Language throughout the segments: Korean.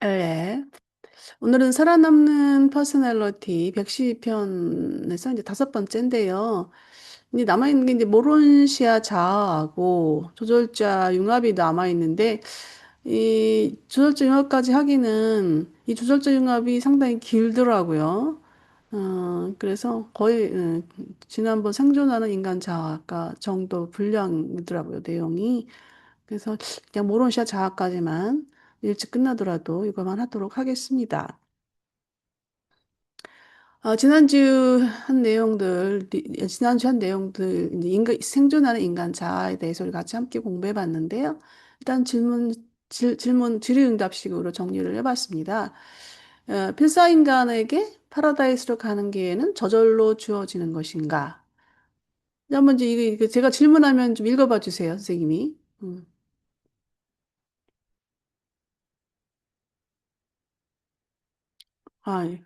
네. 오늘은 살아남는 퍼스널리티 112편에서 이제 다섯 번째인데요. 이제 남아있는 게 이제 모론시아 자아하고 조절자 융합이 남아있는데, 이 조절자 융합까지 하기는 이 조절자 융합이 상당히 길더라고요. 그래서 거의, 지난번 생존하는 인간 자아가 정도 분량이더라고요, 내용이. 그래서 그냥 모론시아 자아까지만 일찍 끝나더라도 이거만 하도록 하겠습니다. 지난주 한 내용들, 이제 생존하는 인간 자아에 대해서 우리 같이 함께 공부해 봤는데요. 일단 질의응답식으로 정리를 해봤습니다. 필사인간에게 파라다이스로 가는 기회는 저절로 주어지는 것인가? 한번 이제 이거 제가 질문하면 좀 읽어봐 주세요, 선생님이.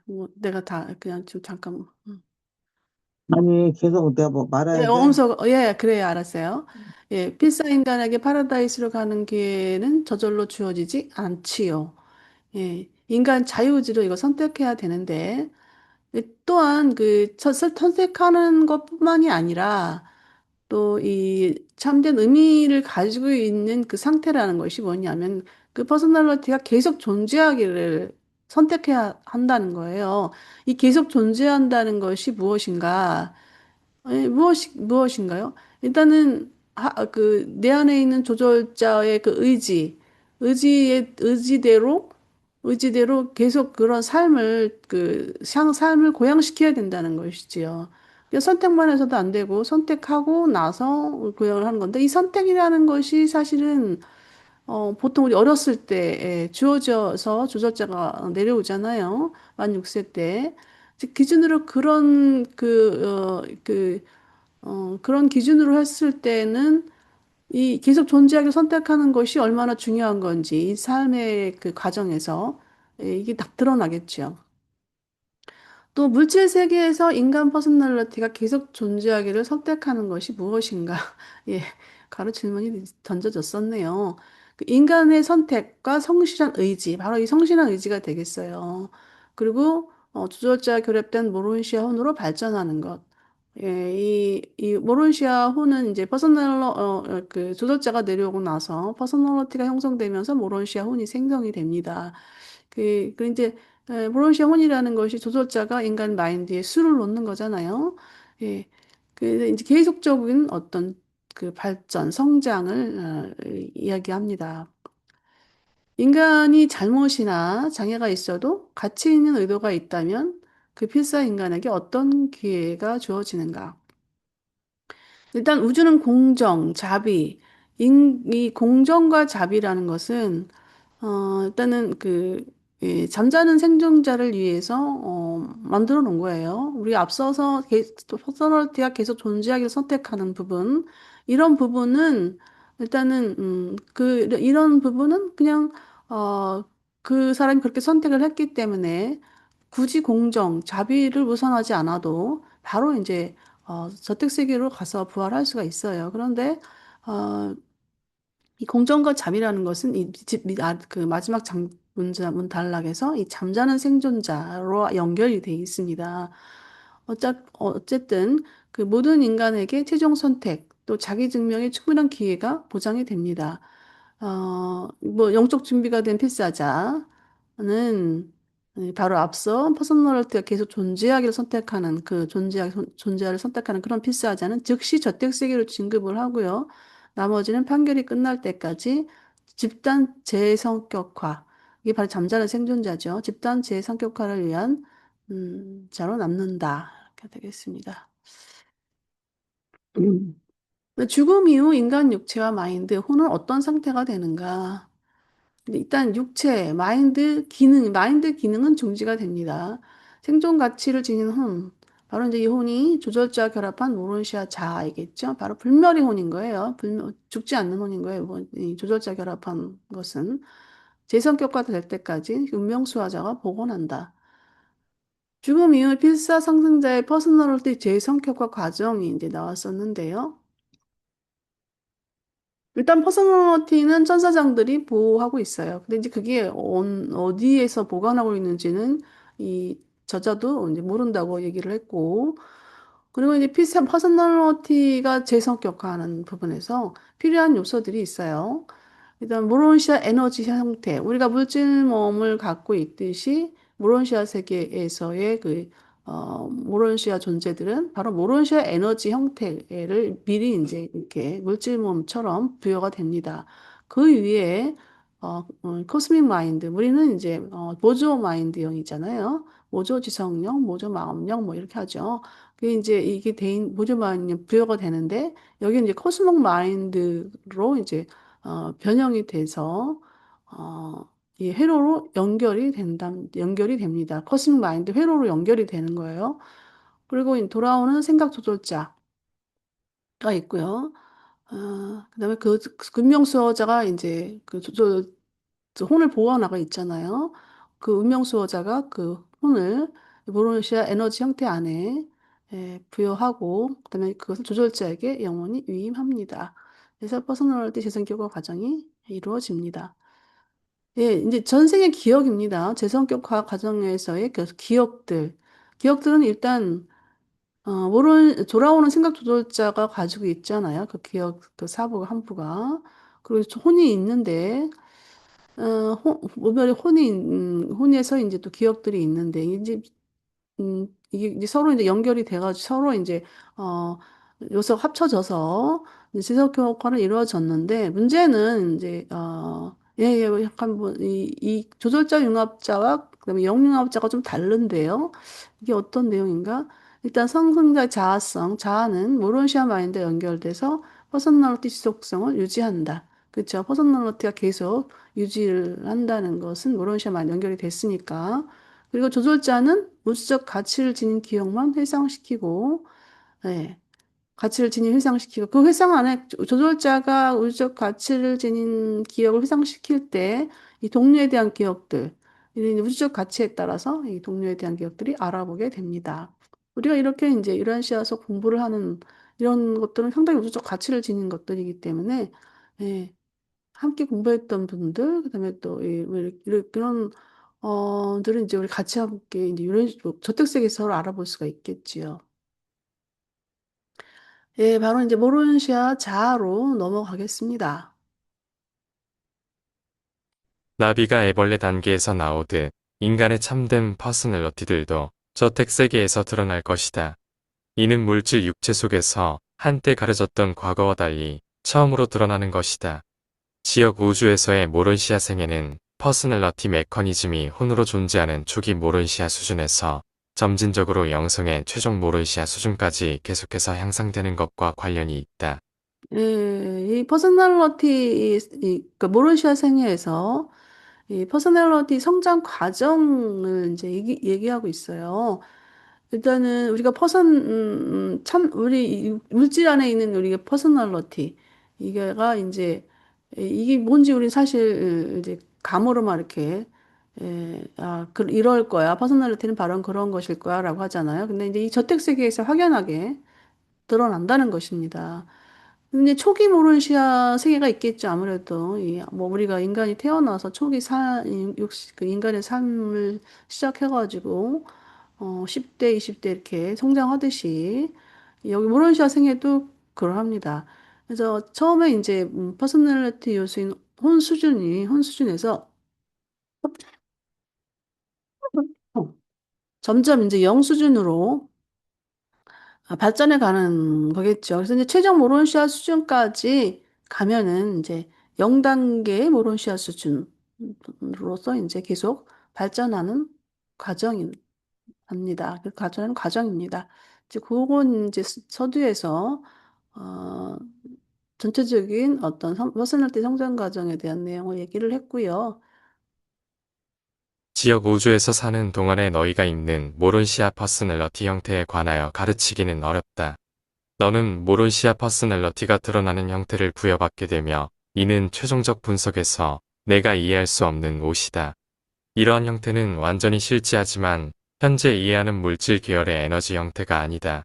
뭐 내가 다 그냥 좀 잠깐. 아니, 계속 내가 뭐 예, 말해야 돼? 엄석, 예, 그래요, 알았어요. 예, 필사 인간에게 파라다이스로 가는 기회는 저절로 주어지지 않지요. 예, 인간 자유의지로 이거 선택해야 되는데, 또한 선택하는 것뿐만이 아니라, 또 이 참된 의미를 가지고 있는 그 상태라는 것이 뭐냐면, 그 퍼스널리티가 계속 존재하기를 선택해야 한다는 거예요. 이 계속 존재한다는 것이 무엇인가? 무엇인가요? 일단은, 내 안에 있는 조절자의 그 의지대로 계속 그런 삶을 고양시켜야 된다는 것이지요. 선택만 해서도 안 되고, 선택하고 나서 고양을 하는 건데, 이 선택이라는 것이 사실은 보통 우리 어렸을 때 주어져서 조절자가 내려오잖아요. 만 6세 때. 즉, 기준으로 그런 기준으로 했을 때는 이 계속 존재하기 선택하는 것이 얼마나 중요한 건지 이 삶의 그 과정에서 이게 딱 드러나겠죠. 또 물질 세계에서 인간 퍼스널리티가 계속 존재하기를 선택하는 것이 무엇인가? 예, 가로 질문이 던져졌었네요. 그 인간의 선택과 성실한 의지, 바로 이 성실한 의지가 되겠어요. 그리고 조절자 결합된 모론시아 혼으로 발전하는 것. 예, 이 모론시아 혼은 이제 그 조절자가 내려오고 나서 퍼스널리티가 형성되면서 모론시아 혼이 생성이 됩니다. 이제 모론시아 혼이라는 것이 조절자가 인간 마인드에 수를 놓는 거잖아요. 예. 이제 계속적인 어떤 그 발전, 성장을 이야기합니다. 인간이 잘못이나 장애가 있어도 가치 있는 의도가 있다면 그 필사 인간에게 어떤 기회가 주어지는가? 일단 우주는 공정, 자비. 이 공정과 자비라는 것은 일단은 잠자는 생존자를 위해서 만들어 놓은 거예요. 우리 앞서서 퍼스널리티가 계속 존재하기를 선택하는 부분, 이런 부분은 일단은 이런 부분은 그냥 어, 그 사람이 그렇게 선택을 했기 때문에 굳이 공정, 자비를 우선하지 않아도 바로 이제 저택 세계로 가서 부활할 수가 있어요. 그런데 어, 이 공정과 잠이라는 것은 그 마지막 문 단락에서 이 잠자는 생존자로 연결이 돼 있습니다. 어쨌든 그 모든 인간에게 최종 선택 또 자기 증명의 충분한 기회가 보장이 됩니다. 뭐 영적 준비가 된 필사자는 바로 앞서 퍼스널리티가 계속 존재를 선택하는 그런 필사자는 즉시 저택세계로 진급을 하고요. 나머지는 판결이 끝날 때까지 집단 재성격화, 이게 바로 잠자는 생존자죠. 집단 재성격화를 위한 자로 남는다. 이렇게 되겠습니다. 음. 죽음 이후 인간 육체와 마인드, 혼은 어떤 상태가 되는가? 근데 일단 마인드 기능은 중지가 됩니다. 생존 가치를 지닌 혼, 바로 이제 이 혼이 조절자와 결합한 모론시아 자아이겠죠. 바로 불멸의 혼인 거예요. 죽지 않는 혼인 거예요. 이 조절자 결합한 것은 재성격화 될 때까지 운명수화자가 복원한다. 죽음 이후 필사상승자의 퍼스널리티 재성격화 과정이 이제 나왔었는데요. 일단 퍼스널리티는 천사장들이 보호하고 있어요. 근데 이제 그게 어디에서 보관하고 있는지는 이 저자도 이제 모른다고 얘기를 했고, 그리고 이제 비슷한 퍼스널리티가 재성격화하는 부분에서 필요한 요소들이 있어요. 일단 모론시아 에너지 형태, 우리가 물질몸을 갖고 있듯이 모론시아 세계에서의 모론시아 존재들은 바로 모론시아 에너지 형태를 미리 이제 이렇게 물질몸처럼 부여가 됩니다. 그 위에 코스믹 마인드, 우리는 이제 모조 마인드형이잖아요. 모조 지성령, 모조 마음령 뭐 이렇게 하죠. 그게 이제 이게 대인 모조 마인드 부여가 되는데 여기 이제 코스믹 마인드로 이제 변형이 돼서 이 회로로 연결이 됩니다. 커스믹 마인드 회로로 연결이 되는 거예요. 그리고 돌아오는 생각 조절자가 있고요. 그다음에 그 운명수호자가 이제 그 혼을 보호하나가 있잖아요. 그 운명수호자가 그 혼을 모로시아 에너지 형태 안에 부여하고 그다음에 그것을 조절자에게 영원히 위임합니다. 그래서 퍼스널리티 재생교과 과정이 이루어집니다. 예, 이제 전생의 기억입니다. 재성격화 과정에서의 그 기억들. 기억들은 일단, 돌아오는 생각 조절자가 가지고 있잖아요. 그 기억, 그 사부가, 한부가. 그리고 혼이 있는데, 모별의 혼에서 이제 또 기억들이 있는데, 이제 이게 이제 서로 이제 연결이 돼가지고 서로 이제, 어, 요소가 합쳐져서 이제 지속 효과는 이루어졌는데, 문제는 이제, 예, 예, 뭐 약간 뭐, 이 조절자 융합자와 그다음에 영융합자가 좀 다른데요. 이게 어떤 내용인가? 일단 상승자의 자아성, 자아는 모론시아 마인드에 연결돼서 퍼스널리티 지속성을 유지한다. 그렇죠? 퍼스널리티가 계속 유지를 한다는 것은 모론시아 마인드 연결이 됐으니까. 그리고 조절자는 우주적 가치를 지닌 기억만 회상시키고, 네, 가치를 지닌 회상시키고, 그 회상 안에 조절자가 우주적 가치를 지닌 기억을 회상시킬 때, 이 동료에 대한 기억들, 이 우주적 가치에 따라서 이 동료에 대한 기억들이 알아보게 됩니다. 우리가 이렇게 이제 이런 시에서 공부를 하는 이런 것들은 상당히 우주적 가치를 지닌 것들이기 때문에, 예, 함께 공부했던 분들, 그다음에 또 이런 들은 이제 우리 같이 함께 이제 이런 식으로 저택색에서 서로 알아볼 수가 있겠지요. 예, 바로 이제 모론시아 자아로 넘어가겠습니다. 나비가 애벌레 단계에서 나오듯 인간의 참된 퍼스널리티들도 저택세계에서 드러날 것이다. 이는 물질 육체 속에서 한때 가려졌던 과거와 달리 처음으로 드러나는 것이다. 지역 우주에서의 모론시아 생애는 퍼스널리티 메커니즘이 혼으로 존재하는 초기 모론시아 수준에서 점진적으로 영성의 최종 모론시아 수준까지 계속해서 향상되는 것과 관련이 있다. 예, 이 퍼스널리티, 그 모론시아 생애에서 이 퍼스널리티 성장 과정을 이제 얘기하고 있어요. 일단은 우리가 우리 물질 안에 있는 우리가 퍼스널리티, 이게가 이제, 이게 뭔지 우리 사실 이제 감으로만 이렇게, 이럴 거야. 퍼스널리티는 바로 그런 것일 거야. 라고 하잖아요. 근데 이제 이 저택세계에서 확연하게 드러난다는 것입니다. 근데 초기 모론시아 세계가 있겠죠. 아무래도 뭐 우리가 인간이 태어나서 초기 그 인간의 삶을 시작해가지고 10대, 20대 이렇게 성장하듯이 여기 모론시아 생애도 그러합니다. 그래서 처음에 이제 퍼스널리티 요소인 혼 수준에서 점점 이제 영 수준으로 발전해 가는 거겠죠. 그래서 이제 최종 모론시아 수준까지 가면은 이제 0단계의 모론시아 수준으로서 이제 계속 발전하는 과정입니다. 그 과정은 과정입니다. 이제 그건 이제 서두에서 어, 전체적인 어떤 퍼스널티 성장 과정에 대한 내용을 얘기를 했고요. 지역 우주에서 사는 동안에 너희가 입는 모론시아 퍼스널리티 형태에 관하여 가르치기는 어렵다. 너는 모론시아 퍼스널리티가 드러나는 형태를 부여받게 되며 이는 최종적 분석에서 내가 이해할 수 없는 옷이다. 이러한 형태는 완전히 실지하지만 현재 이해하는 물질 계열의 에너지 형태가 아니다.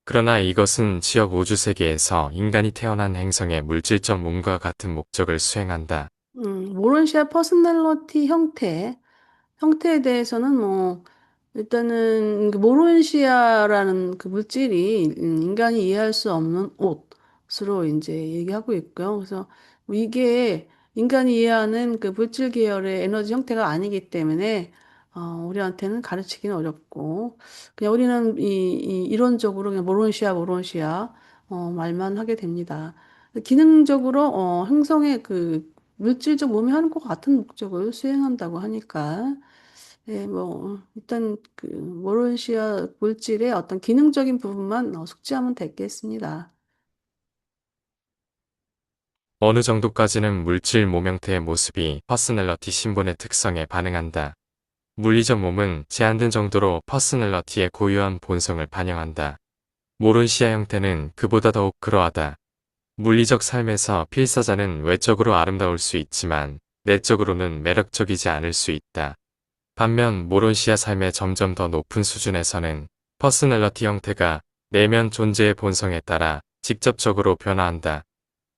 그러나 이것은 지역 우주 세계에서 인간이 태어난 행성의 물질적 몸과 같은 목적을 수행한다. 모론시아 퍼스널리티 형태에 대해서는 뭐, 일단은 그 모론시아라는 그 물질이 인간이 이해할 수 없는 옷으로 이제 얘기하고 있고요. 그래서 뭐 이게 인간이 이해하는 그 물질 계열의 에너지 형태가 아니기 때문에 우리한테는 가르치기는 어렵고 그냥 우리는 이 이론적으로 그냥 모론시아 말만 하게 됩니다. 기능적으로 행성의 그 물질적 몸이 하는 것 같은 목적을 수행한다고 하니까 예, 뭐, 일단, 모론시아 물질의 어떤 기능적인 부분만 숙지하면 되겠습니다. 어느 정도까지는 물질 몸 형태의 모습이 퍼스널러티 신분의 특성에 반응한다. 물리적 몸은 제한된 정도로 퍼스널러티의 고유한 본성을 반영한다. 모론시아 형태는 그보다 더욱 그러하다. 물리적 삶에서 필사자는 외적으로 아름다울 수 있지만 내적으로는 매력적이지 않을 수 있다. 반면 모론시아 삶의 점점 더 높은 수준에서는 퍼스널러티 형태가 내면 존재의 본성에 따라 직접적으로 변화한다.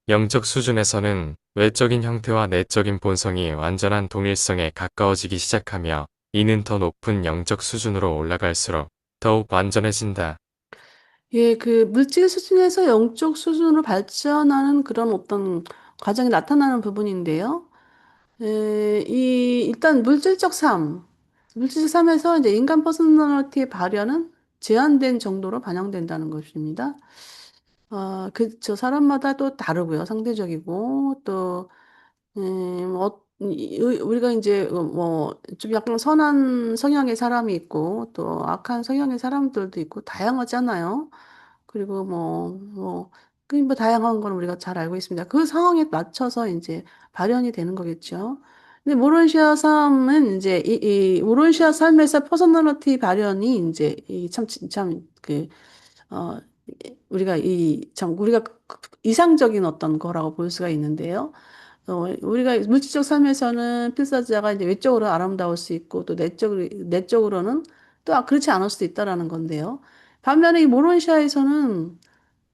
영적 수준에서는 외적인 형태와 내적인 본성이 완전한 동일성에 가까워지기 시작하며 이는 더 높은 영적 수준으로 올라갈수록 더욱 완전해진다. 예, 그 물질 수준에서 영적 수준으로 발전하는 그런 어떤 과정이 나타나는 부분인데요. 일단 물질적 삶에서 이제 인간 퍼스널리티의 발현은 제한된 정도로 반영된다는 것입니다. 저 사람마다 또 다르고요. 상대적이고, 또, 우리가 이제, 뭐, 좀 약간 선한 성향의 사람이 있고, 또 악한 성향의 사람들도 있고, 다양하잖아요. 그리고 뭐, 다양한 건 우리가 잘 알고 있습니다. 그 상황에 맞춰서 이제 발현이 되는 거겠죠. 근데 모론시아 삶은 이제, 모론시아 삶에서 퍼서널리티 발현이 이제, 어, 우리가 이상적인 어떤 거라고 볼 수가 있는데요. 우리가 물질적 삶에서는 필사자가 이제 외적으로 아름다울 수 있고 또 내적으로는 또 그렇지 않을 수도 있다라는 건데요. 반면에 이 모론시아에서는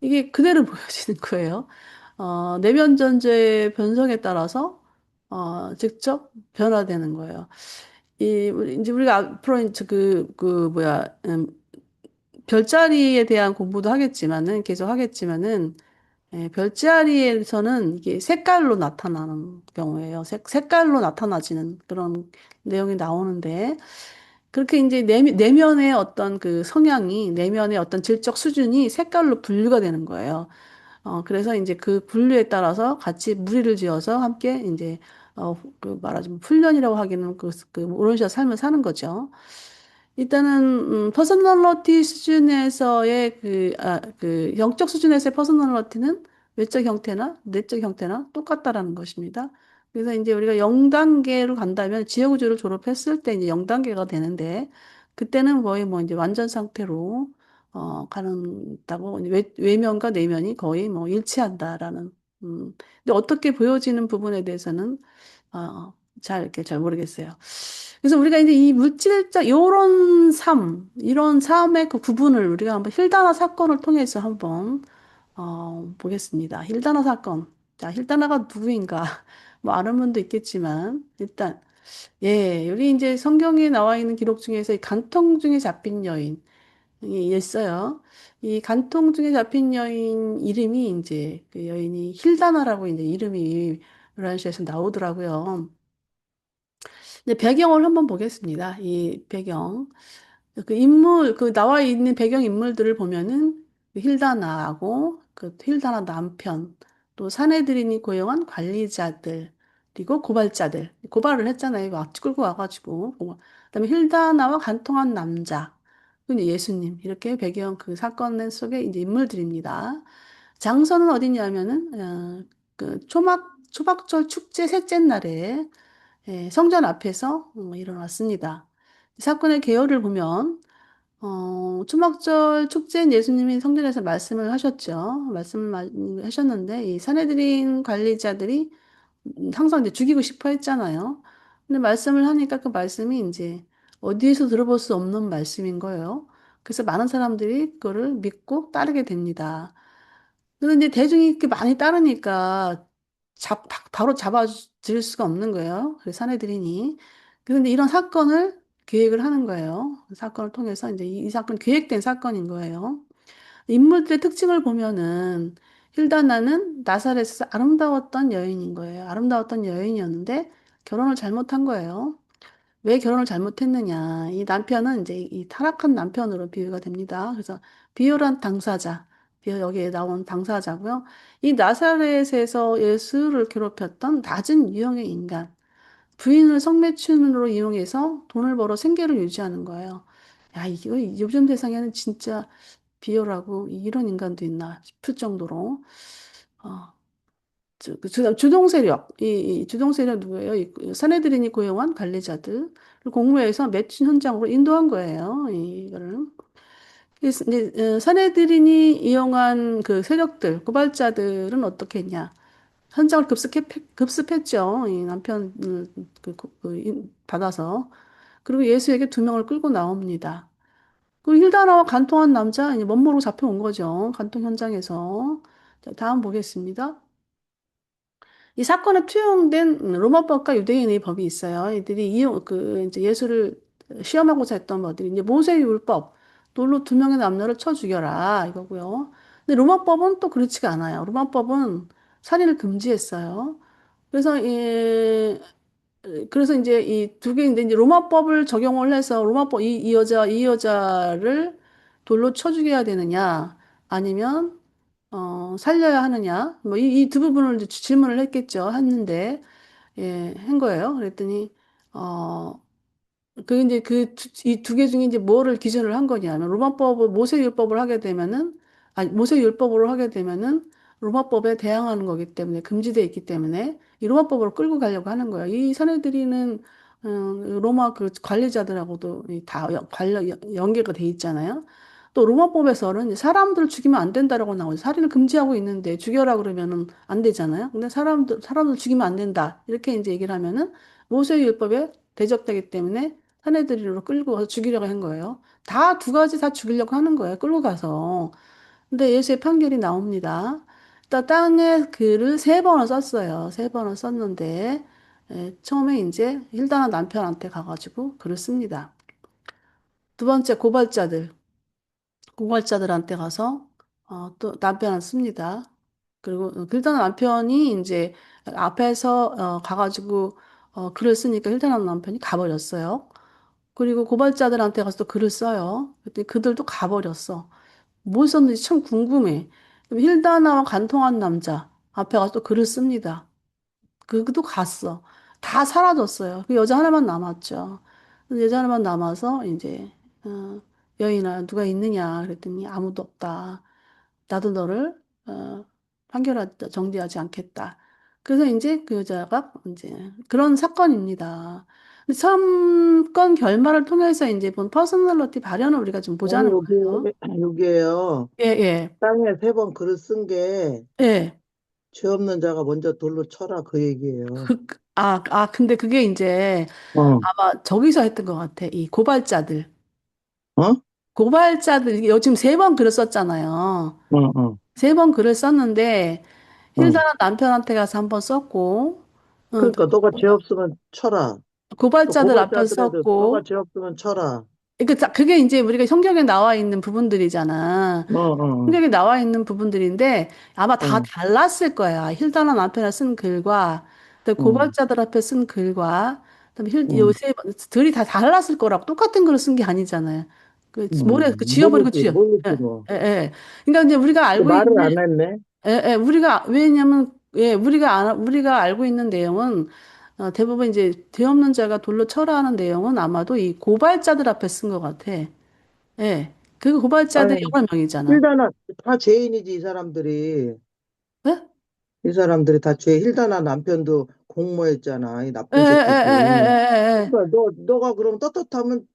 이게 그대로 보여지는 거예요. 내면 존재의 변성에 따라서 직접 변화되는 거예요. 이제 우리가 앞으로 이제 별자리에 대한 공부도 하겠지만은, 계속 하겠지만은, 별자리에서는 이게 색깔로 나타나는 경우에요. 색깔로 나타나지는 그런 내용이 나오는데, 그렇게 이제 내면의 어떤 그 성향이, 내면의 어떤 질적 수준이 색깔로 분류가 되는 거예요. 그래서 이제 그 분류에 따라서 같이 무리를 지어서 함께 이제, 말하자면 훈련이라고 하기는 오롯이 삶을 사는 거죠. 일단은 퍼스널리티 수준에서의 영적 수준에서의 퍼스널리티는 외적 형태나 내적 형태나 똑같다라는 것입니다. 그래서 이제 우리가 0단계로 간다면 지혜구조를 졸업했을 때 이제 0단계가 되는데 그때는 거의 뭐 이제 완전 상태로 가는다고 외면과 내면이 거의 뭐 일치한다라는 근데 어떻게 보여지는 부분에 대해서는 이렇게 잘 모르겠어요. 그래서 우리가 이제 이 물질적, 이런 삶의 그 구분을 우리가 한번 힐다나 사건을 통해서 한번, 보겠습니다. 힐다나 사건. 자, 힐다나가 누구인가? 뭐 아는 분도 있겠지만, 일단, 예, 우리 이제 성경에 나와 있는 기록 중에서 이 간통 중에 잡힌 여인이 있어요. 이 간통 중에 잡힌 여인 이름이 이제 그 여인이 힐다나라고 이제 이름이 요란시에서 나오더라고요. 네, 배경을 한번 보겠습니다. 이 배경. 나와 있는 배경 인물들을 보면은 그 힐다나하고 그 힐다나 남편, 또 사내들인이 고용한 관리자들, 그리고 고발자들. 고발을 했잖아요. 막 끌고 와가지고. 그다음에 힐다나와 간통한 남자, 그리고 이제 예수님. 이렇게 배경 그 사건 속에 이제 인물들입니다. 장소는 어디냐면은, 초막절 축제 셋째 날에 성전 앞에서 일어났습니다. 이 사건의 개요를 보면 초막절 축제인 예수님이 성전에서 말씀을 하셨죠. 하셨는데 이 산헤드린 관리자들이 항상 이제 죽이고 싶어 했잖아요. 근데 말씀을 하니까 그 말씀이 이제 어디에서 들어볼 수 없는 말씀인 거예요. 그래서 많은 사람들이 그거를 믿고 따르게 됩니다. 그런데 이제 대중이 이렇게 많이 따르니까 바로 잡아줄 수가 없는 거예요. 그래서 사내들이니. 그런데 이런 사건을 계획을 하는 거예요. 사건을 통해서 이제 이 사건 계획된 사건인 거예요. 인물들의 특징을 보면은 힐다나는 나사렛에서 아름다웠던 여인인 거예요. 아름다웠던 여인이었는데 결혼을 잘못한 거예요. 왜 결혼을 잘못했느냐. 이 남편은 이제 이 타락한 남편으로 비유가 됩니다. 그래서 비열한 당사자, 여기에 나온 당사자고요. 이 나사렛에서 예수를 괴롭혔던 낮은 유형의 인간, 부인을 성매춘으로 이용해서 돈을 벌어 생계를 유지하는 거예요. 야, 이거 요즘 세상에는 진짜 비열하고 이런 인간도 있나 싶을 정도로 어, 주동 세력, 이 주동 세력 누구예요? 사내들인이 고용한 관리자들 공무회에서 매춘 현장으로 인도한 거예요. 이거를. 그래서 이제 사내들인이 이용한 그 세력들, 고발자들은 어떻게 했냐? 현장을 급습했죠. 이 남편을 받아서. 그리고 예수에게 두 명을 끌고 나옵니다. 그 힐다나와 간통한 남자, 이제 멋모르고 잡혀온 거죠. 간통 현장에서. 자, 다음 보겠습니다. 이 사건에 투영된 로마법과 유대인의 법이 있어요. 이들이 이제 예수를 시험하고자 했던 것들이 이제 모세율법, 돌로 두 명의 남녀를 쳐 죽여라 이거고요. 근데 로마법은 또 그렇지가 않아요. 로마법은 살인을 금지했어요. 그래서 그래서 이제 이 두 개인데 이제 로마법을 적용을 해서 로마법 이 여자를 돌로 쳐 죽여야 되느냐 아니면 살려야 하느냐 뭐 이 두 부분을 이제 질문을 했겠죠. 했는데 한 거예요. 그랬더니 어 그 이제 이 두 개 중에 이제 뭐를 기준을 한 거냐면 로마법을 모세율법을 하게 되면은 아니 모세율법으로 하게 되면은 로마법에 대항하는 거기 때문에 금지되어 있기 때문에 이 로마법으로 끌고 가려고 하는 거예요. 이 사내들이는 로마 그 관리자들하고도 다 관련 연계가 돼 있잖아요. 또 로마법에서는 이제 사람들을 죽이면 안 된다라고 나오죠. 살인을 금지하고 있는데 죽여라 그러면은 안 되잖아요. 근데 사람들 죽이면 안 된다. 이렇게 이제 얘기를 하면은 모세율법에 대적되기 때문에 사내들이로 끌고 가서 죽이려고 한 거예요. 다 두 가지 다 죽이려고 하는 거예요. 끌고 가서. 근데 예수의 판결이 나옵니다. 일단 땅에 글을 세 번을 썼어요. 세 번을 썼는데 처음에 이제 힐다나 남편한테 가가지고 글을 씁니다. 두 번째 고발자들한테 가서 또 남편을 씁니다. 그리고 힐다나 남편이 이제 앞에서 가가지고 글을 쓰니까 힐다나 남편이 가버렸어요. 그리고 고발자들한테 가서 또 글을 써요. 그때 그들도 가버렸어. 뭘 썼는지 참 궁금해. 그럼 힐다나와 간통한 남자 앞에 가서 또 글을 씁니다. 그도 갔어. 다 사라졌어요. 그 여자 하나만 남았죠. 그 여자 하나만 남아서 이제 여인아 누가 있느냐 그랬더니 아무도 없다. 나도 너를 정죄하지 않겠다. 그래서 이제 그 여자가 이제 그런 사건입니다. 근데 사건 결말을 통해서 이제 본 퍼스널리티 발현을 우리가 좀 아니, 보자는 거예요. 여기에요. 예, 예, 땅에 세 번 글을 쓴 게 예. 죄 없는 자가 먼저 돌로 쳐라 그 얘기예요. 근데 그게 이제 어, 아마 저기서 했던 것 같아. 이 고발자들. 어? 이게 요즘 세 번 글을 썼잖아요. 어, 어, 세 번 글을 썼는데, 어. 힐다는 남편한테 가서 한 번 썼고, 그러니까 너가 죄 또 없으면 쳐라. 또 고발자들 앞에서 고발자들에도 너가 썼고, 죄 없으면 쳐라. 그게 이제 우리가 성경에 나와 있는 부분들이잖아. 어, 어, 성경에 나와 있는 부분들인데 아마 다 어, 달랐을 거야. 힐다나 남편이 쓴 글과 또 어, 고발자들 앞에 쓴 글과 그다음에 어. 요새 들이 다 달랐을 거라고 똑같은 글을 쓴 게 아니잖아요. 그 지워버리고 모르지 예, 뭐. 예, 예. 그러니까 이제 우리가 그 알고 말을 있는 안 했네. 왜냐면 우리가 알고 있는 내용은 대부분 이제 죄 없는 자가 돌로 쳐라 하는 내용은 아마도 이 고발자들 앞에 쓴 것 같아. 예. 그 고발자들이 아니, 여러 명이잖아. 힐다나 다 죄인이지 이 사람들이. 예? 이 사람들이 다 힐다나 남편도 공모했잖아. 이 예, 예, 나쁜 새끼들. 예, 예, 그러니까 너가 그럼 떳떳하면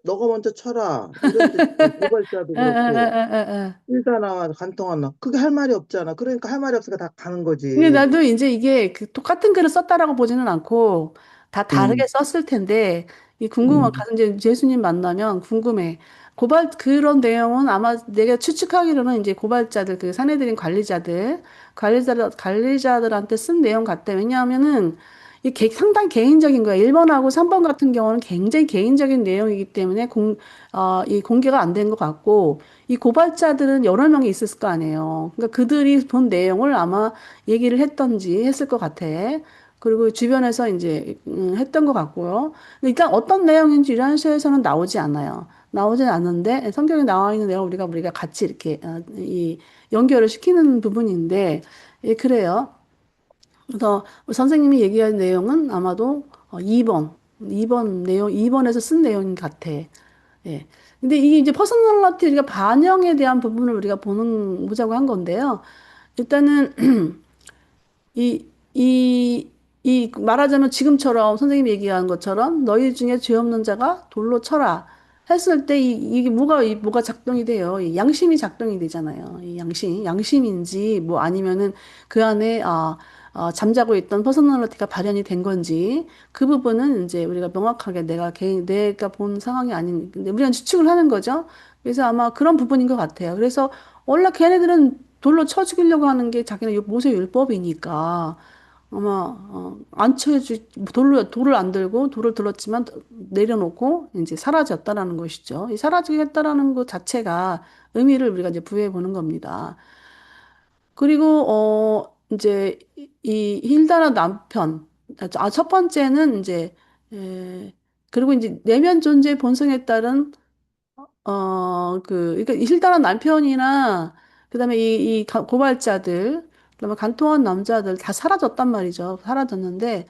너가 먼저 쳐라. 이런 뜻이지. 고발자도 예, 예, 예, 그렇고. 예, 예, 예. 예. 힐다나와 간통하나. 그게 할 말이 없잖아. 그러니까 할 말이 없으니까 다 가는 근데 거지. 나도 이제 이게 그 똑같은 글을 썼다라고 보지는 않고 다 다르게 음, 썼을 텐데 이 음, 가서 이제 예수님 만나면 궁금해. 그런 내용은 아마 내가 추측하기로는 이제 고발자들, 그 사내들인 관리자들한테 쓴 내용 같아. 왜냐하면은 상당히 개인적인 거야. 1번하고 3번 같은 경우는 굉장히 개인적인 내용이기 때문에 이 공개가 안 된 것 같고, 이 고발자들은 여러 명이 있었을 거 아니에요. 그러니까 그들이 본 내용을 아마 얘기를 했던지 했을 것 같아. 그리고 주변에서 이제 했던 것 같고요. 일단 어떤 내용인지 이런 식에서는 나오지 않아요. 나오진 않는데 성경에 나와 있는 내용 우리가 같이 이렇게 이 연결을 시키는 부분인데 예, 그래요. 그래서 선생님이 얘기한 내용은 아마도 2번 내용, 2번에서 쓴 내용 같아. 예. 근데 이게 이제 퍼스널리티 우리가 반영에 대한 부분을 우리가 보자고 한 건데요. 일단은 이, 말하자면 지금처럼 선생님이 얘기한 것처럼 너희 중에 죄 없는 자가 돌로 쳐라 했을 때 이게 뭐가 작동이 돼요. 이 양심이 작동이 되잖아요. 이 양심인지 뭐 아니면은 그 안에, 잠자고 있던 퍼스널리티가 발현이 된 건지 그 부분은 이제 우리가 명확하게 내가 본 상황이 아닌, 근데 우리는 추측을 하는 거죠. 그래서 아마 그런 부분인 것 같아요. 그래서 원래 걔네들은 돌로 쳐 죽이려고 하는 게 자기네 모세 율법이니까 아마 안 쳐주 돌을 안 들고 돌을 들었지만 내려놓고 이제 사라졌다라는 것이죠. 이 사라지겠다라는 것 자체가 의미를 우리가 이제 부여해 보는 겁니다. 그리고 이제 이 힐다라 남편 첫 번째는 이제 그리고 이제 내면 존재의 본성에 따른 그러니까 힐달란 남편이나, 그다음에 고발자들, 그다음에 간통한 남자들 다 사라졌단 말이죠. 사라졌는데,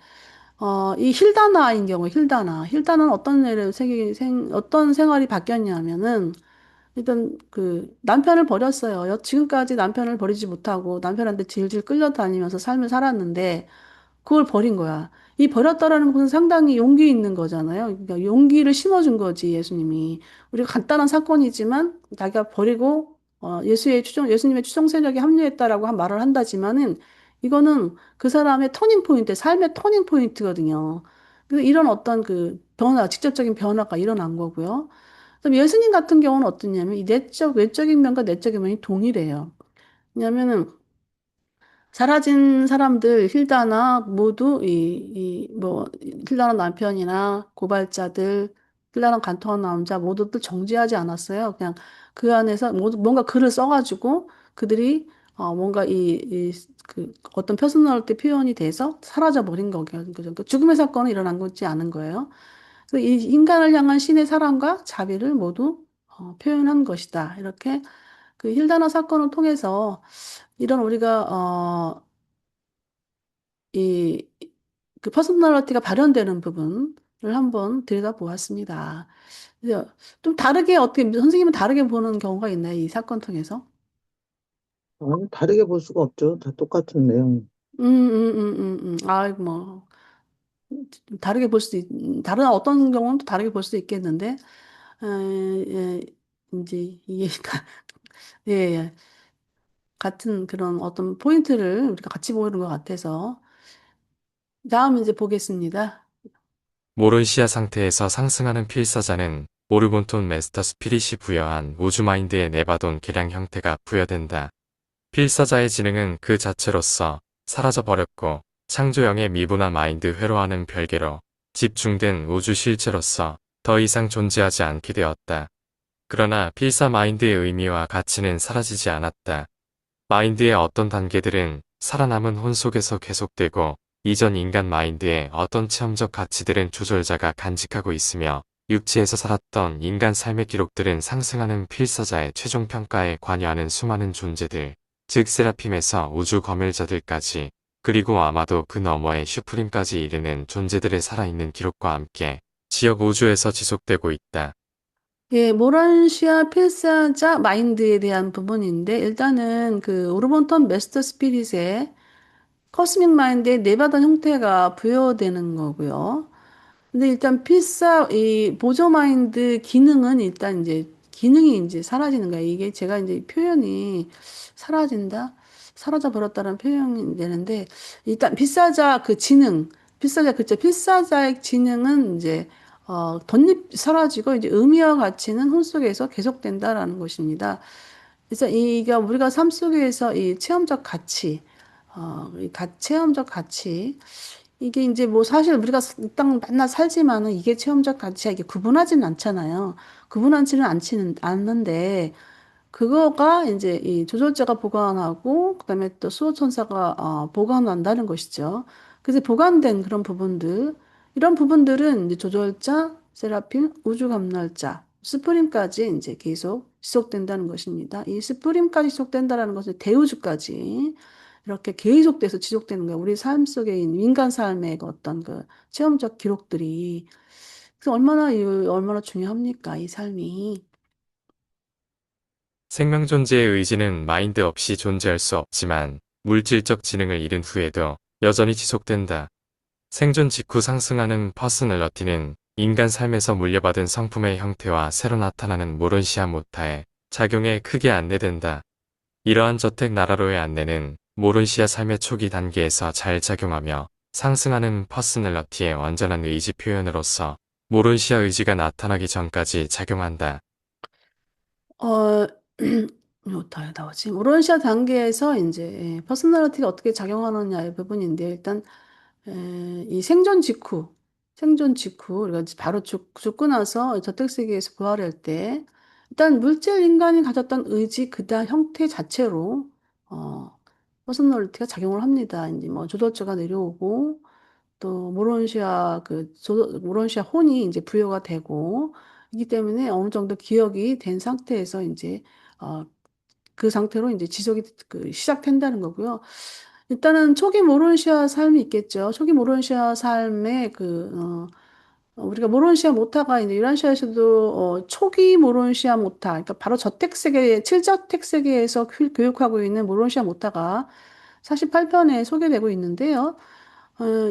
이 힐다나인 경우, 힐다나는 어떤 생활이 바뀌었냐면은, 일단 남편을 버렸어요. 지금까지 남편을 버리지 못하고 남편한테 질질 끌려다니면서 삶을 살았는데, 그걸 버린 거야. 이 버렸다라는 것은 상당히 용기 있는 거잖아요. 그러니까 용기를 심어준 거지, 예수님이. 우리가 간단한 사건이지만 자기가 버리고 예수님의 추종 세력에 합류했다라고 한 말을 한다지만은 이거는 그 사람의 터닝 포인트, 삶의 터닝 포인트거든요. 그래서 이런 어떤 직접적인 변화가 일어난 거고요. 그럼 예수님 같은 경우는 어떠냐면 이 외적인 면과 내적인 면이 동일해요. 왜냐면은 사라진 사람들, 힐다나 모두 힐다나 남편이나 고발자들, 힐다나 간통한 남자 모두들 정지하지 않았어요. 그냥 그 안에서 뭔가 글을 써가지고 그들이 뭔가 어떤 퍼스널리티 표현이 돼서 사라져 버린 거죠. 그러니까 죽음의 사건은 일어난 거지 않은 거예요. 그래서 이 인간을 향한 신의 사랑과 자비를 모두 표현한 것이다. 이렇게 그 힐다나 사건을 통해서 이런 우리가 이, 퍼스널리티가 발현되는 부분을 한번 들여다보았습니다. 그래서 좀 다르게 선생님은 다르게 보는 경우가 있나요? 이 사건 통해서? 아니, 다르게 볼 수가 없죠. 다 똑같은 내용. 뭐, 다르게 다른 어떤 경우는 또 다르게 볼 수도 있겠는데, 예, 이제, 예, 예. 같은 그런 어떤 포인트를 우리가 같이 보는 것 같아서, 다음 이제 보겠습니다. 모론시아 상태에서 상승하는 필사자는 오르곤톤 메스터 스피릿이 부여한 우주 마인드의 네바돈 계량 형태가 부여된다. 필사자의 지능은 그 자체로서 사라져 버렸고 창조형의 미분화 마인드 회로와는 별개로 집중된 우주 실체로서 더 이상 존재하지 않게 되었다. 그러나 필사 마인드의 의미와 가치는 사라지지 않았다. 마인드의 어떤 단계들은 살아남은 혼 속에서 계속되고 이전 인간 마인드의 어떤 체험적 가치들은 조절자가 간직하고 있으며 육체에서 살았던 인간 삶의 기록들은 상승하는 필사자의 최종 평가에 관여하는 수많은 존재들, 즉 세라핌에서 우주 검열자들까지 그리고 아마도 그 너머의 슈프림까지 이르는 존재들의 살아있는 기록과 함께 지역 우주에서 지속되고 있다. 예, 모란시아 필사자 마인드에 대한 부분인데, 일단은 오르본턴 메스터 스피릿의 코스믹 마인드의 네바단 형태가 부여되는 거고요. 근데 일단 이 보조 마인드 기능은 일단 이제 기능이 이제 사라지는 거예요. 이게 제가 이제 표현이 사라진다? 사라져 버렸다는 표현이 되는데, 일단 필사자의 지능은 이제 덧립 사라지고 이제 의미와 가치는 혼 속에서 계속된다라는 것입니다. 그래서 이게 우리가 삶 속에서 이 체험적 가치, 체험적 가치, 이게 이제 뭐 사실 우리가 이 땅 맨날 살지만은 이게 체험적 가치야 이게 구분하지는 않잖아요. 구분하지는 않는데 그거가 이제 이 조절자가 보관하고 그다음에 또 수호천사가 보관한다는 것이죠. 그래서 보관된 그런 부분들 이런 부분들은 이제 조절자, 세라핌, 우주감날자, 스프림까지 이제 계속 지속된다는 것입니다. 이 스프림까지 지속된다라는 것은 대우주까지 이렇게 계속돼서 지속되는 거예요. 우리 삶 속에 있는 인간 삶의 그 어떤 그 체험적 기록들이 그래서 얼마나 중요합니까? 이 삶이. 생명 존재의 의지는 마인드 없이 존재할 수 없지만 물질적 지능을 잃은 후에도 여전히 지속된다. 생존 직후 상승하는 퍼스널러티는 인간 삶에서 물려받은 성품의 형태와 새로 나타나는 모론시아 모타의 작용에 크게 안내된다. 이러한 저택 나라로의 안내는 모론시아 삶의 초기 단계에서 잘 작용하며 상승하는 퍼스널러티의 완전한 의지 표현으로서 모론시아 의지가 나타나기 전까지 작용한다. 어, 어떻게 나오지? 오론시아 단계에서 이제 퍼스널리티가 어떻게 작용하느냐의 부분인데 일단 이 생존 직후 우리가 이제 바로 죽고 나서 저택세계에서 부활할 때 일단 물질 인간이 가졌던 의지 그다음 형태 자체로 어, 퍼스널리티가 작용을 합니다. 이제 뭐 조절자가 내려오고 또 모론시아 혼이 이제 부여가 되고 이기 때문에 어느 정도 기억이 된 상태에서 이제 어, 그 상태로 이제 지속이 시작된다는 거고요. 일단은 초기 모론시아 삶이 있겠죠. 초기 모론시아 삶의 우리가 모론시아 모타가 이제 유란시아에서도 초기 모론시아 모타, 그러니까 바로 저택세계, 칠저택세계에서 교육하고 있는 모론시아 모타가 48편에 소개되고 있는데요.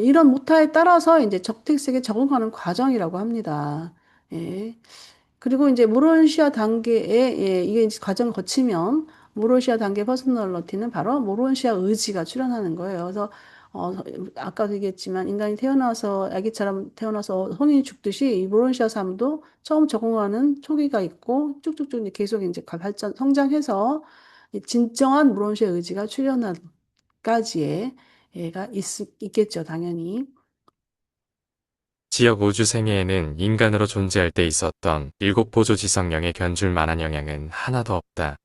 이런 모타에 따라서 이제 적택색에 적응하는 과정이라고 합니다. 예. 그리고 이제 모론시아 단계에 이게 이제 과정을 거치면 모론시아 단계 퍼스널러티는 바로 모론시아 의지가 출현하는 거예요. 그래서 어, 아까도 얘기했지만 인간이 태어나서 아기처럼 태어나서 성인이 죽듯이 이 모론시아 삶도 처음 적응하는 초기가 있고 쭉쭉쭉 이제 계속 이제 발전 성장해서 이 진정한 모론시아 의지가 출현하기까지의 예가 있겠죠, 당연히. 지역 우주 생애에는 인간으로 존재할 때 있었던 일곱 보조 지성령에 견줄 만한 영향은 하나도 없다.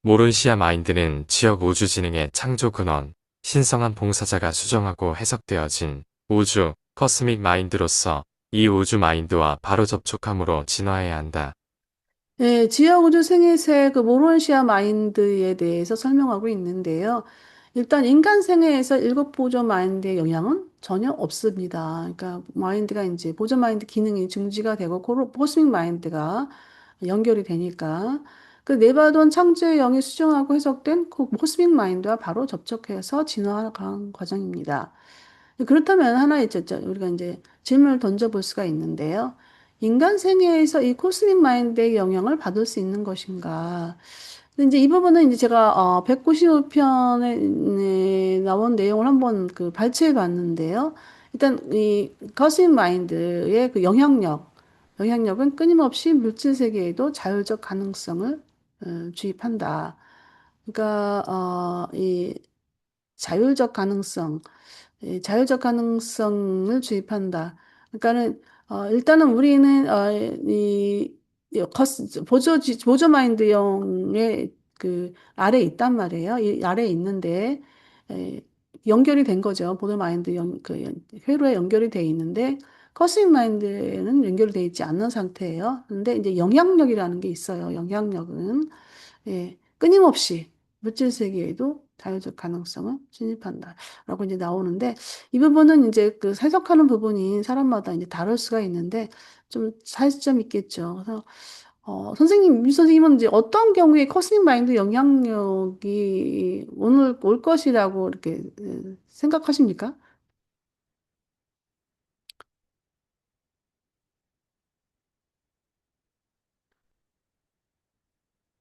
모론시아 마인드는 지역 우주 지능의 창조 근원, 신성한 봉사자가 수정하고 해석되어진 우주, 커스믹 마인드로서 이 우주 마인드와 바로 접촉함으로 진화해야 한다. 네, 지역 우주 생애세 그 모론시아 마인드에 대해서 설명하고 있는데요. 일단 인간 생애에서 일곱 보조 마인드의 영향은 전혀 없습니다. 그러니까 마인드가 이제 보조 마인드 기능이 중지가 되고 코스믹 마인드가 연결이 되니까 그 네바돈 창조의 영이 수정하고 해석된 그 코스믹 마인드와 바로 접촉해서 진화하는 과정입니다. 그렇다면 하나 있죠. 우리가 이제 질문을 던져볼 수가 있는데요. 인간 생애에서 이 코스믹 마인드의 영향을 받을 수 있는 것인가? 근데 이제 이 부분은 이제 제가 195편에 나온 내용을 한번 그 발췌해 봤는데요. 일단 이 코스믹 마인드의 그 영향력은 끊임없이 물질 세계에도 자율적 가능성을 주입한다. 그러니까 이 자율적 가능성 이 자율적 가능성을 주입한다. 그러니까는 일단은 우리는 보조 마인드형의 그 아래에 있단 말이에요. 이 아래에 있는데 에, 연결이 된 거죠. 보조 마인드형 회로에 연결이 돼 있는데 커스믹 마인드에는 연결이 돼 있지 않는 상태예요. 근데 이제 영향력이라는 게 있어요. 영향력은 끊임없이 물질 세계에도 자율적 가능성을 진입한다. 라고 이제 나오는데, 이 부분은 이제 그 해석하는 부분이 사람마다 이제 다를 수가 있는데, 좀 차이점 있겠죠. 그래서, 민 선생님은 이제 어떤 경우에 커스믹 마인드 영향력이 오늘 올 것이라고 이렇게 생각하십니까?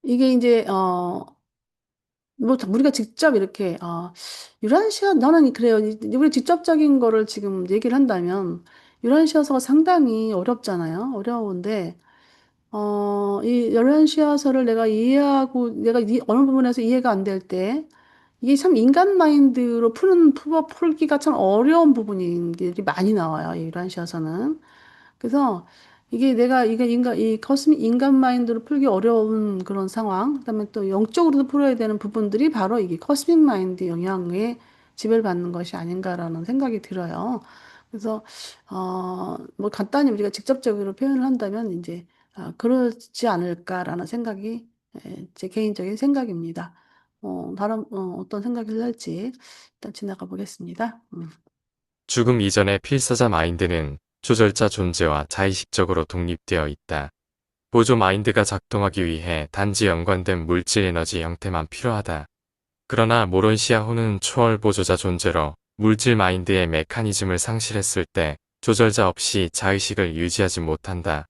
이게 이제, 뭐 우리가 직접 이렇게 유란시아 나는 그래요. 우리 직접적인 거를 지금 얘기를 한다면 유란시아서가 상당히 어렵잖아요. 어려운데, 이 유란시아서를 내가 이해하고, 내가 어느 부분에서 이해가 안 될 때, 이게 참 인간 마인드로 풀기가 참 어려운 부분들이 많이 나와요. 이 유란시아서는. 그래서 이게 인간 마인드로 풀기 어려운 그런 상황, 그다음에 또 영적으로도 풀어야 되는 부분들이 바로 이게 커스믹 마인드 영향에 지배를 받는 것이 아닌가라는 생각이 들어요. 그래서, 뭐 간단히 우리가 직접적으로 표현을 한다면 이제, 그렇지 않을까라는 생각이, 제 개인적인 생각입니다. 어떤 생각이 날지 일단 지나가 보겠습니다. 죽음 이전의 필사자 마인드는 조절자 존재와 자의식적으로 독립되어 있다. 보조 마인드가 작동하기 위해 단지 연관된 물질 에너지 형태만 필요하다. 그러나 모론시아호는 초월 보조자 존재로 물질 마인드의 메커니즘을 상실했을 때 조절자 없이 자의식을 유지하지 못한다.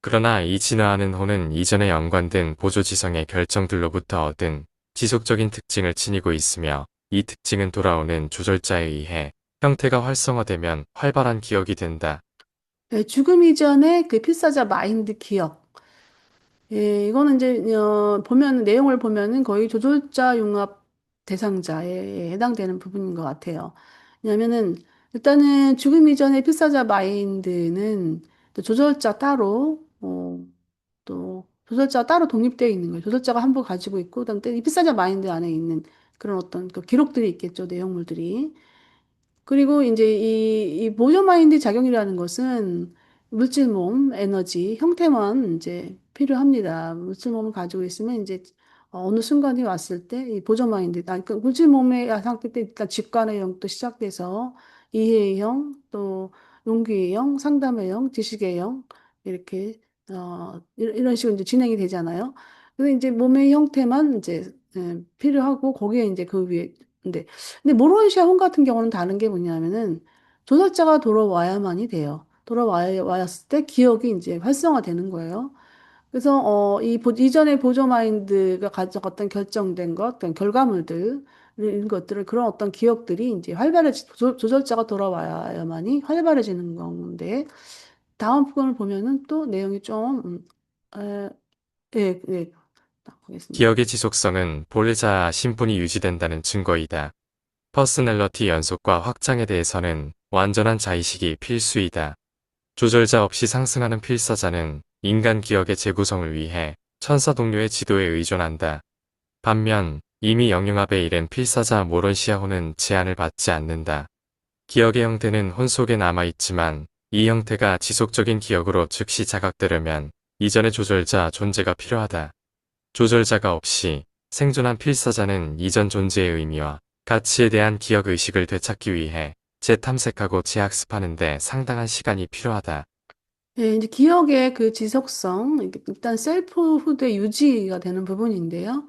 그러나 이 진화하는 호는 이전에 연관된 보조지성의 결정들로부터 얻은 지속적인 특징을 지니고 있으며 이 특징은 돌아오는 조절자에 의해 형태가 활성화되면 활발한 기억이 된다. 네, 죽음 이전의 그 필사자 마인드 기억. 예, 이거는 이제, 내용을 보면은 거의 조절자 융합 대상자에 해당되는 부분인 것 같아요. 왜냐면은, 일단은 죽음 이전의 필사자 마인드는 또 조절자가 따로 독립되어 있는 거예요. 조절자가 한 부 가지고 있고, 그다음에 이 필사자 마인드 안에 있는 그런 어떤 그 기록들이 있겠죠, 내용물들이. 그리고 이제 이 보조 마인드 작용이라는 것은 물질 몸, 에너지, 형태만 이제 필요합니다. 물질 몸을 가지고 있으면 이제 어느 순간이 왔을 때 이 보조 마인드, 그 물질 몸의 상태 때 일단 직관의 형도 시작돼서 이해의 형, 또 용기의 형, 상담의 형, 지식의 형 이렇게 이런 식으로 이제 진행이 되잖아요. 그래서 이제 몸의 형태만 이제 필요하고 거기에 이제 그 위에 근데 모로에시아 혼 같은 경우는 다른 게 뭐냐면은 조설자가 돌아와야만이 돼요. 왔을 때 기억이 이제 활성화되는 거예요. 그래서 이전에 보조 마인드가 가져갔던 결정된 것, 어떤 결과물들 이런 것들을 그런 어떤 기억들이 이제 조설자가 돌아와야만이 활발해지는 건데 다음 부분을 보면은 또 내용이 좀 예, 예, 보겠습니다. 기억의 지속성은 본래자 신분이 유지된다는 증거이다. 퍼스널러티 연속과 확장에 대해서는 완전한 자의식이 필수이다. 조절자 없이 상승하는 필사자는 인간 기억의 재구성을 위해 천사 동료의 지도에 의존한다. 반면 이미 영융합에 이른 필사자 모론시아호는 제한을 받지 않는다. 기억의 형태는 혼 속에 남아있지만 이 형태가 지속적인 기억으로 즉시 자각되려면 이전의 조절자 존재가 필요하다. 조절자가 없이 생존한 필사자는 이전 존재의 의미와 가치에 대한 기억의식을 되찾기 위해 재탐색하고 재학습하는 데 상당한 시간이 필요하다. 예, 이제 기억의 그 지속성, 이게 일단 셀프후드의 유지가 되는 부분인데요.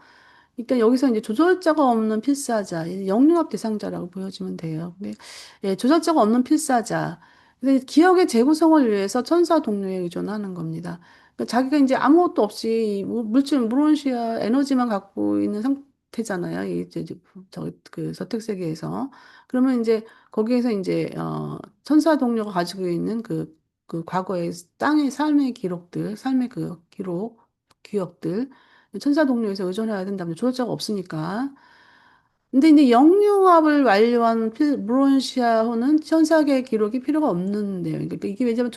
일단 여기서 이제 조절자가 없는 필사자, 영융합 대상자라고 보여지면 돼요. 근데 조절자가 없는 필사자. 근데 기억의 재구성을 위해서 천사 동료에 의존하는 겁니다. 그러니까 자기가 이제 아무것도 없이 물론시야 에너지만 갖고 있는 상태잖아요. 그 서택세계에서. 그러면 이제 거기에서 이제 천사 동료가 가지고 있는 그 과거의 땅의 삶의 기록들, 삶의 그 기억들, 천사 동료에서 의존해야 된다면 조절자가 없으니까. 근데 이제 영융합을 완료한 브론시아호는 천사계의 기록이 필요가 없는데요. 그러니까 이게 왜냐면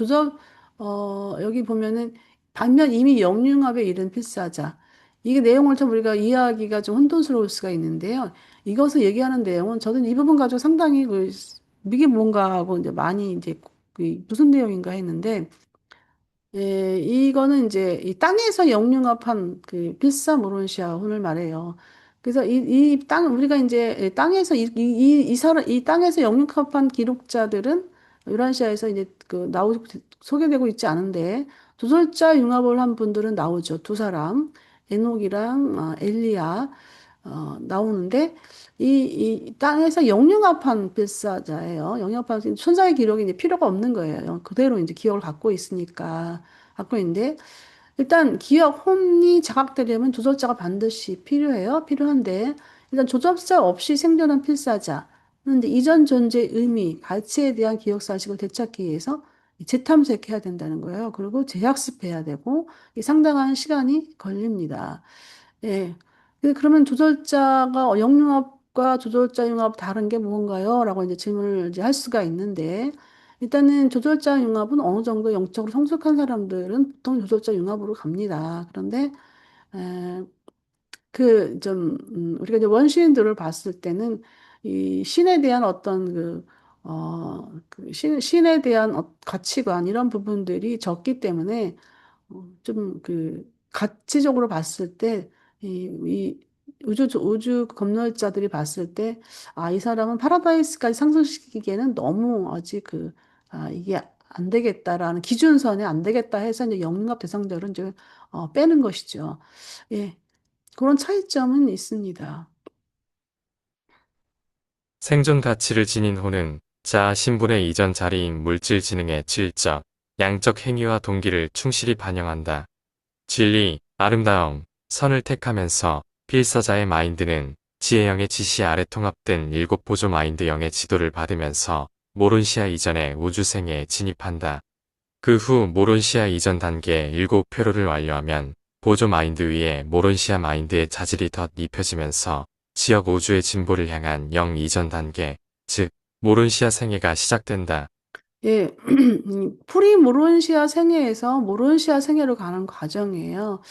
여기 보면은 반면 이미 영융합에 이른 필사자. 이게 내용을 좀 우리가 이해하기가 좀 혼돈스러울 수가 있는데요. 이것을 얘기하는 내용은 저는 이 부분 가지고 상당히 이게 뭔가 하고 이제 많이 이제 무슨 내용인가 했는데 예, 이거는 이제 이 땅에서 영융합한 그 필사모론시아 혼을 말해요. 그래서 이 땅, 우리가 이제 땅에서 이 땅에서 영융합한 기록자들은 유란시아에서 이제 소개되고 있지 않은데 조설자 융합을 한 분들은 나오죠. 두 사람, 에녹이랑 엘리야, 나오는데 이 땅에서 영융합한 필사자예요. 영융합한 천사의 기록이 이제 필요가 없는 거예요. 그대로 이제 기억을 갖고 있는데 일단 기억 혼이 자각되려면 조절자가 반드시 필요해요. 필요한데 일단 조절자 없이 생존한 필사자. 그런데 이전 존재의 의미, 가치에 대한 기억 사실을 되찾기 위해서 재탐색해야 된다는 거예요. 그리고 재학습해야 되고 이 상당한 시간이 걸립니다. 예. 그러면 조절자가 영융합과 조절자 융합 다른 게 뭔가요? 라고 이제 질문을 이제 할 수가 있는데 일단은 조절자 융합은 어느 정도 영적으로 성숙한 사람들은 보통 조절자 융합으로 갑니다. 그런데 에, 우리가 이제 원시인들을 봤을 때는 이 신에 대한 어떤 신에 대한 가치관, 이런 부분들이 적기 때문에, 가치적으로 봤을 때, 이 우주 건널자들이 봤을 때, 아, 이 사람은 파라다이스까지 상승시키기에는 너무 아직 이게 안 되겠다라는 기준선에 안 되겠다 해서 이제 영융합 대상자를 이제 빼는 것이죠. 예. 그런 차이점은 있습니다. 생존 가치를 지닌 호는 자아 신분의 이전 자리인 물질 지능의 질적, 양적 행위와 동기를 충실히 반영한다. 진리, 아름다움, 선을 택하면서 필사자의 마인드는 지혜형의 지시 아래 통합된 일곱 보조 마인드형의 지도를 받으면서 모론시아 이전의 우주생에 진입한다. 그 후 모론시아 이전 단계 일곱 회로를 완료하면 보조 마인드 위에 모론시아 마인드의 자질이 덧 입혀지면서 지역 우주의 진보를 향한 영 이전 단계, 즉 모론시아 생애가 시작된다. 예, 프리모론시아 생애에서 모론시아 생애로 가는 과정이에요.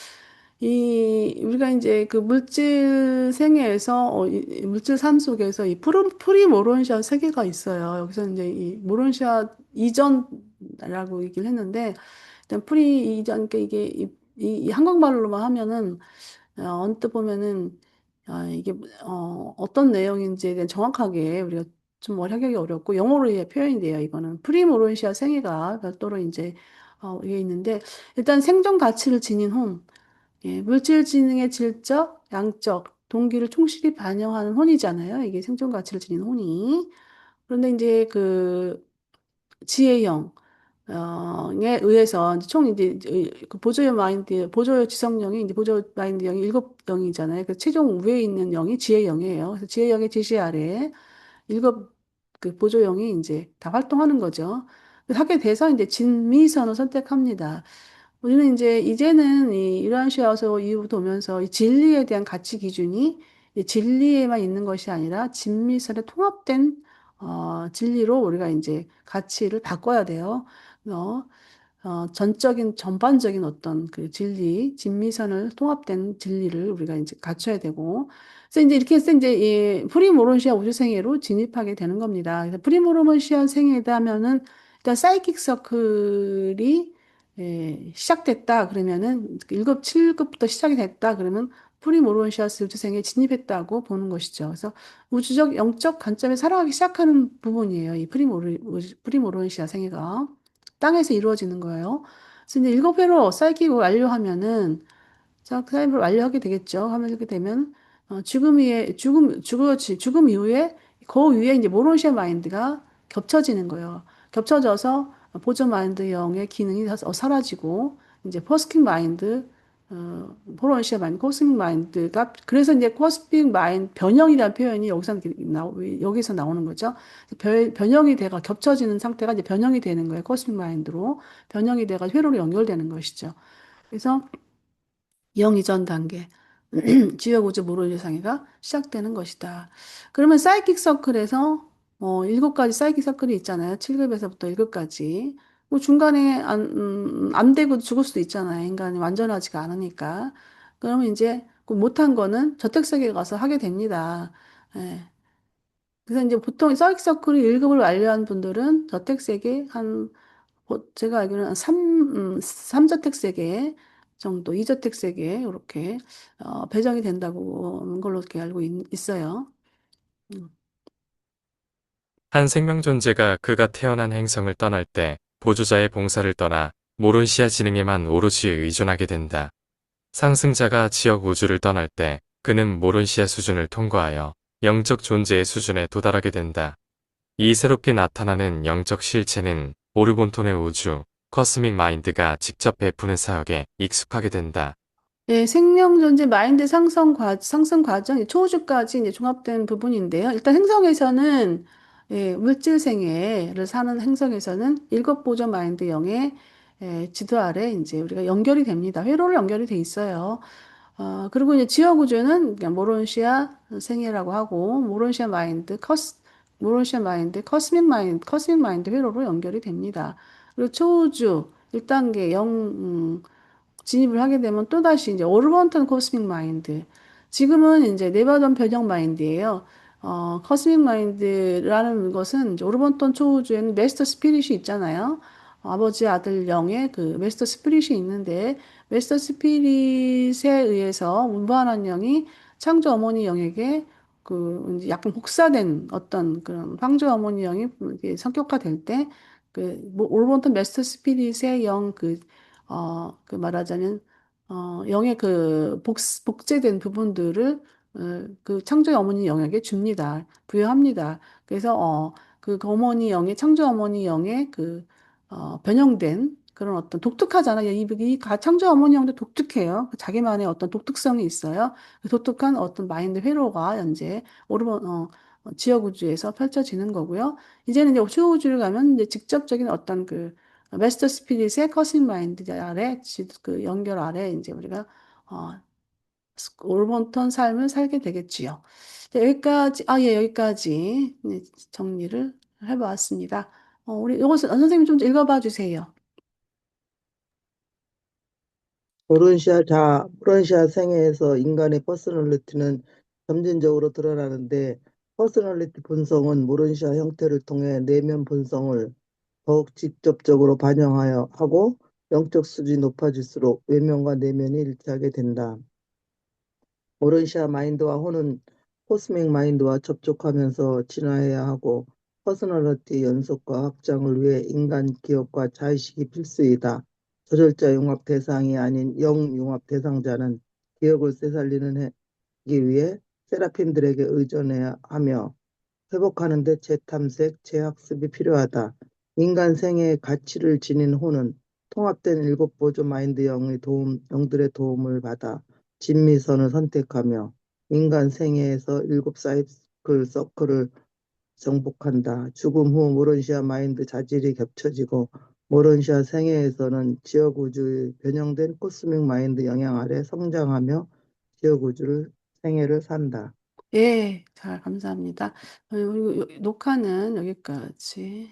우리가 이제 그 물질 생애에서, 물질 삶 속에서 이 프리모론시아 세계가 있어요. 여기서 이제 이 모론시아 이전이라고 얘기를 했는데, 일단 프리 이전, 그러니까 이게 이 한국말로만 하면은, 언뜻 보면은, 이게, 어떤 내용인지에 대한 정확하게 우리가 좀 머리하기 어렵고, 영어로 표현이 돼요. 이거는 프리모론시아 생애가 별도로 이제, 이게 있는데, 일단 생존 가치를 지닌 혼, 예, 물질 지능의 질적, 양적, 동기를 충실히 반영하는 혼이잖아요. 이게 생존 가치를 지닌 혼이. 그런데 이제 지혜형, 에 의해서 이제 총 이제 그 보조의 마인드, 보조의 지성령이 이제 보조 마인드 영이 일곱 영이잖아요. 그 최종 위에 있는 영이 지혜영이에요. 그래서 지혜영의 지시 아래 일곱 보조영이 이제 다 활동하는 거죠. 하게 돼서 이제 진미선을 선택합니다. 우리는 이제는 이러한 시야에서 이후부터 오면서 이 진리에 대한 가치 기준이 이 진리에만 있는 것이 아니라 진미선에 통합된 진리로 우리가 이제 가치를 바꿔야 돼요. 어, 전적인 전반적인 어떤 그 진미선을 통합된 진리를 우리가 이제 갖춰야 되고, 그래서 이제 이렇게 해서 이제 이 프리모론시아 우주생애로 진입하게 되는 겁니다. 그래서 프리모론시아 생애다 하면은 일단 사이킥 서클이 시작됐다 그러면은 일급 7급부터 시작이 됐다 그러면 프리모론시아스 우주생에 진입했다고 보는 것이죠. 그래서 우주적 영적 관점에 살아가기 시작하는 부분이에요. 이 프리모론시아 생애가. 땅에서 이루어지는 거예요. 그래서 이제 일곱 회로 사이킥을 완료하면은, 자, 그 사이클을 완료하게 되겠죠. 하게 되면, 죽음 이후에, 그 위에 이제 모론시아 마인드가 겹쳐지는 거예요. 겹쳐져서 보조 마인드 영의 기능이 사라지고, 이제 포스킹 마인드, 모론시아 마인드, 코스믹 마인드가, 그래서 이제 코스믹 마인드, 변형이라는 표현이 여기서 나오는 거죠. 변형이 돼가 겹쳐지는 상태가 이제 변형이 되는 거예요. 코스믹 마인드로. 변형이 돼가 회로로 연결되는 것이죠. 그래서 영 이전 단계, 지역 우주 모론 유상회가 시작되는 것이다. 그러면 사이킥 서클에서 일곱 가지 사이킥 서클이 있잖아요. 7급에서부터 1급까지. 뭐 중간에 안 되고 죽을 수도 있잖아요. 인간이 완전하지가 않으니까. 그러면 이제 그 못한 거는 저택세계에 가서 하게 됩니다. 예. 그래서 이제 보통 사이킥 서클이 1급을 완료한 분들은 저택세계 제가 알기로는 삼저택 세계 정도, 이저택 세계 이렇게 배정이 된다고 하는 걸로 이렇게 알고 있어요. 음. 한 생명 존재가 그가 태어난 행성을 떠날 때 보조자의 봉사를 떠나 모론시아 지능에만 오롯이 의존하게 된다. 상승자가 지역 우주를 떠날 때 그는 모론시아 수준을 통과하여 영적 존재의 수준에 도달하게 된다. 이 새롭게 나타나는 영적 실체는 오르본톤의 우주, 커스믹 마인드가 직접 베푸는 사역에 익숙하게 된다. 네, 생명 존재 마인드 상승 과정, 초우주까지 이제 종합된 부분인데요. 일단 행성에서는 예, 물질 생애를 사는 행성에서는 일곱 보조 마인드 영의 지도 아래 이제 우리가 연결이 됩니다. 회로로 연결이 돼 있어요. 그리고 이제 지역 우주는 그냥 모론시아 생애라고 하고 모론시아 마인드, 커스믹 마인드 회로로 연결이 됩니다. 그리고 초우주 1단계 진입을 하게 되면 또다시 이제 오르번턴 코스믹 마인드. 지금은 이제 네바던 변형 마인드예요. 코스믹 마인드라는 것은 이제 오르번턴 초우주에는 메스터 스피릿이 있잖아요. 아버지, 아들, 영의 그 메스터 스피릿이 있는데 메스터 스피릿에 의해서 운반한 영이 창조 어머니 영에게 그 이제 약간 혹사된 어떤 그런 창조 어머니 영이 이렇게 성격화될 때 그 오르번턴 메스터 스피릿의 그 말하자면, 영의 그 복제된 부분들을, 그 창조의 어머니 영에게 줍니다. 부여합니다. 그래서, 그 어머니 영의, 창조 어머니 영의 변형된 그런 어떤 독특하잖아요. 창조 어머니 영도 독특해요. 그 자기만의 어떤 독특성이 있어요. 그 독특한 어떤 마인드 회로가 현재 지역 우주에서 펼쳐지는 거고요. 이제는 이제 추후 우주를 가면 이제 직접적인 어떤 마스터 스피릿의 커싱 마인드 아래, 그 연결 아래 이제 우리가 어, 올몬턴 삶을 살게 되겠지요. 네, 여기까지 네, 정리를 해보았습니다. 우리 이것을 선생님 좀 읽어봐 주세요. 모론시아 생애에서 인간의 퍼스널리티는 점진적으로 드러나는데 퍼스널리티 본성은 모론시아 형태를 통해 내면 본성을 더욱 직접적으로 반영하여 하고 영적 수준이 높아질수록 외면과 내면이 일치하게 된다. 오른시아 마인드와 호는 코스믹 마인드와 접촉하면서 진화해야 하고 퍼스널리티 연속과 확장을 위해 인간 기억과 자의식이 필수이다. 조절자 융합 대상이 아닌 영 융합 대상자는 기억을 되살리는 하기 위해 세라핌들에게 의존해야 하며 회복하는 데 재탐색, 재학습이 필요하다. 인간 생애의 가치를 지닌 호는 통합된 일곱 보조 마인드 영들의 도움을 받아 진미선을 선택하며 인간 생애에서 일곱 사이클 서클을 정복한다. 죽음 후 모론시아 마인드 자질이 겹쳐지고 모론시아 생애에서는 지역 우주의 변형된 코스믹 마인드 영향 아래 성장하며 지역 우주를 생애를 산다. 예, 잘 감사합니다. 그리고 녹화는 여기까지.